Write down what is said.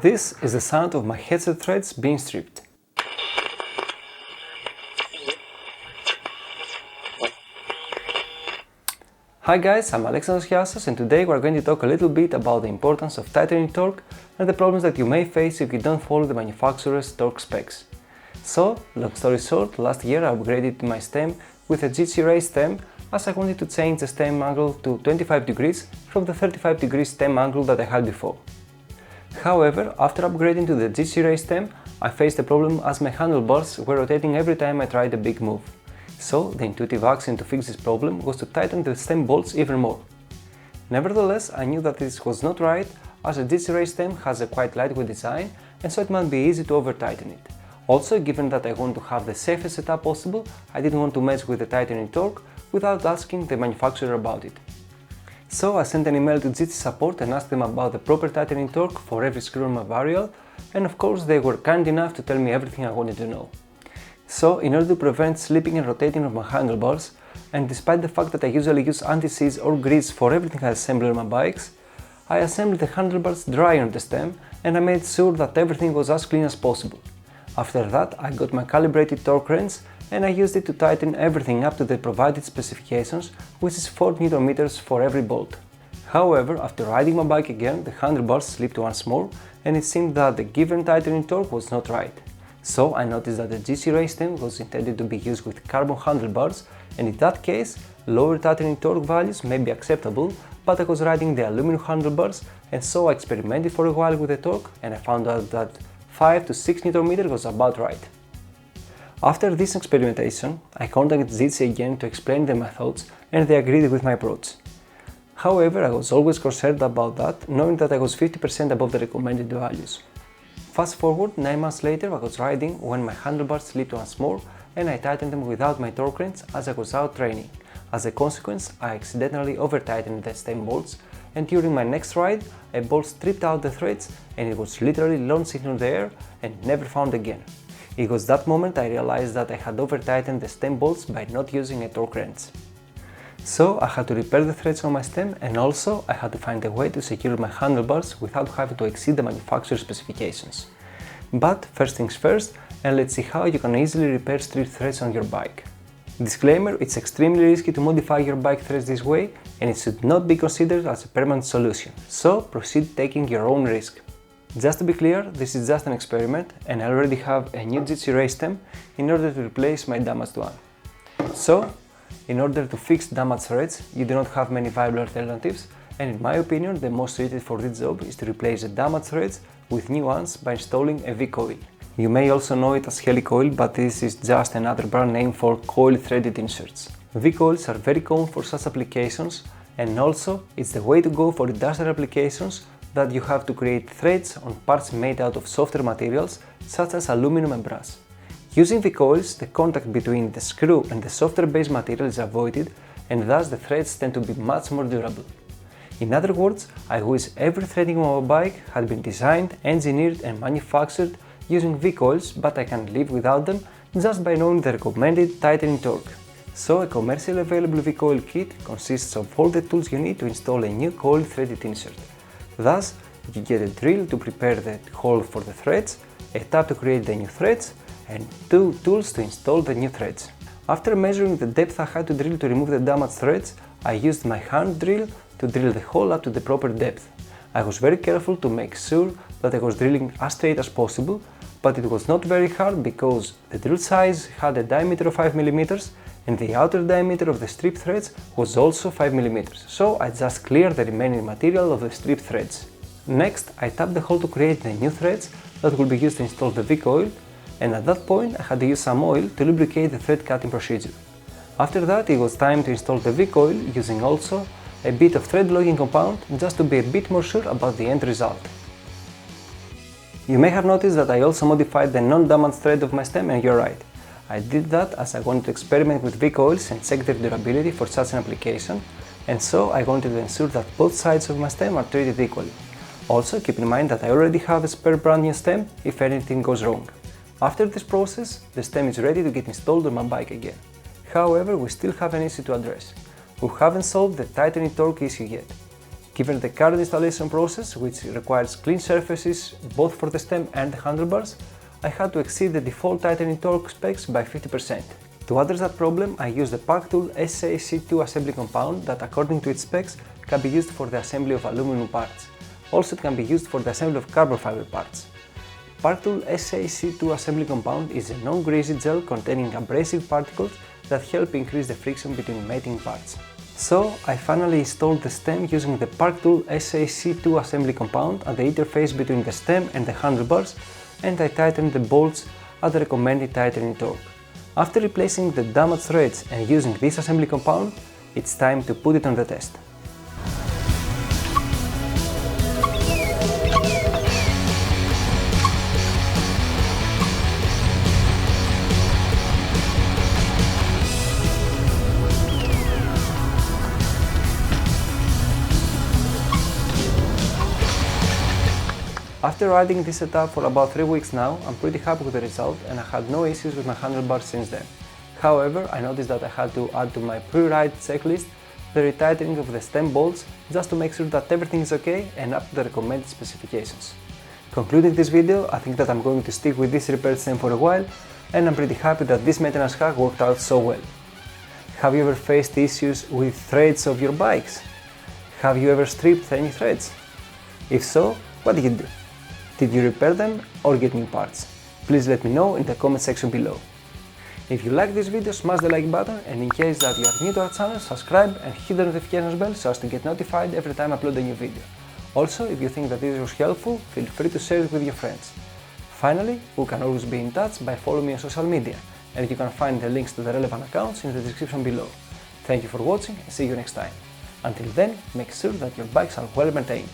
This is the sound of my headset threads being stripped. Hi guys, I'm Alexandros Giassos and today we're going to talk a little bit about the importance of tightening torque and the problems that you may face if you don't follow the manufacturer's torque specs. So, long story short, last year I upgraded my stem with a GC Ray stem as I wanted to change the stem angle to 25 degrees from the 35 degrees stem angle that I had before. However, after upgrading to the GC Ray stem, I faced a problem as my handlebars were rotating every time I tried a big move. So, the intuitive action to fix this problem was to tighten the stem bolts even more. Nevertheless, I knew that this was not right as a GC Ray stem has a quite lightweight design and so it might be easy to over-tighten it. Also, given that I want to have the safest setup possible, I didn't want to mess with the tightening torque without asking the manufacturer about it. So I sent an email to GC support and asked them about the proper tightening torque for every screw on my varial, and of course they were kind enough to tell me everything I wanted to know. So in order to prevent slipping and rotating of my handlebars, and despite the fact that I usually use anti-seize or grease for everything I assemble on my bikes, I assembled the handlebars dry on the stem and I made sure that everything was as clean as possible. After that I got my calibrated torque wrench and I used it to tighten everything up to the provided specifications, which is 4 Nm for every bolt. However, after riding my bike again, the handlebars slipped once more and it seemed that the given tightening torque was not right. So I noticed that the GC Ray stem was intended to be used with carbon handlebars, and in that case, lower tightening torque values may be acceptable, but I was riding the aluminum handlebars and so I experimented for a while with the torque and I found out that 5 to 6 Nm was about right. After this experimentation, I contacted GC again to explain them my thoughts and they agreed with my approach. However, I was always concerned about that, knowing that I was 50% above the recommended values. Fast forward 9 months later, I was riding when my handlebars slipped once more and I tightened them without my torque wrench as I was out training. As a consequence, I accidentally over-tightened the stem bolts and during my next ride, a bolt stripped out the threads and it was literally launched into the air and never found again. It was that moment I realized that I had over-tightened the stem bolts by not using a torque wrench. So I had to repair the threads on my stem and also I had to find a way to secure my handlebars without having to exceed the manufacturer's specifications. But first things first, and let's see how you can easily repair stripped threads on your bike. Disclaimer, it's extremely risky to modify your bike threads this way and it should not be considered as a permanent solution, so proceed taking your own risk. Just to be clear, this is just an experiment and I already have a new GC Ray stem in order to replace my damaged one. So, in order to fix damaged threads, you do not have many viable alternatives and in my opinion the most suited for this job is to replace the damaged threads with new ones by installing a V-coil. You may also know it as helicoil, but this is just another brand name for coil threaded inserts. V-coils are very common for such applications and also it's the way to go for industrial applications that you have to create threads on parts made out of softer materials such as aluminum and brass. Using V-coils, the contact between the screw and the softer base material is avoided and thus the threads tend to be much more durable. In other words, I wish every threading on my bike had been designed, engineered and manufactured using V-coils, but I can live without them just by knowing the recommended tightening torque. So a commercially available V-coil kit consists of all the tools you need to install a new coil threaded insert. Thus, you get a drill to prepare the hole for the threads, a tab to create the new threads, and 2 tools to install the new threads. After measuring the depth I had to drill to remove the damaged threads, I used my hand drill to drill the hole up to the proper depth. I was very careful to make sure that I was drilling as straight as possible, but it was not very hard because the drill size had a diameter of 5 mm and the outer diameter of the stripped threads was also 5 mm, so I just cleared the remaining material of the stripped threads. Next, I tapped the hole to create the new threads that will be used to install the V-coil, and at that point I had to use some oil to lubricate the thread cutting procedure. After that it was time to install the V-coil using also a bit of thread locking compound just to be a bit more sure about the end result. You may have noticed that I also modified the non-damaged thread of my stem and you're right. I did that as I wanted to experiment with V-coils and check their durability for such an application, and so I wanted to ensure that both sides of my stem are treated equally. Also keep in mind that I already have a spare brand new stem if anything goes wrong. After this process, the stem is ready to get installed on my bike again. However, we still have an issue to address. We haven't solved the tightening torque issue yet. Given the current installation process, which requires clean surfaces both for the stem and the handlebars, I had to exceed the default tightening torque specs by 50%. To address that problem, I used the ParkTool SAC2 assembly compound that, according to its specs, can be used for the assembly of aluminum parts. Also, it can be used for the assembly of carbon fiber parts. ParkTool SAC2 assembly compound is a non-greasy gel containing abrasive particles that help increase the friction between mating parts. So, I finally installed the stem using the ParkTool SAC2 assembly compound at the interface between the stem and the handlebars, and I tightened the bolts at the recommended tightening torque. After replacing the damaged threads and using this assembly compound, it's time to put it on the test. After riding this setup for about 3 weeks now, I'm pretty happy with the result and I had no issues with my handlebars since then. However, I noticed that I had to add to my pre-ride checklist the retightening of the stem bolts just to make sure that everything is okay and up to the recommended specifications. Concluding this video, I think that I'm going to stick with this repair stem for a while, and I'm pretty happy that this maintenance hack worked out so well. Have you ever faced issues with threads of your bikes? Have you ever stripped any threads? If so, what did you do? Did you repair them or get new parts? Please let me know in the comment section below. If you like this video, smash the like button, and in case that you are new to our channel, subscribe and hit the notification bell so as to get notified every time I upload a new video. Also, if you think that this was helpful, feel free to share it with your friends. Finally, we can always be in touch by following me on social media, and you can find the links to the relevant accounts in the description below. Thank you for watching and see you next time. Until then, make sure that your bikes are well maintained.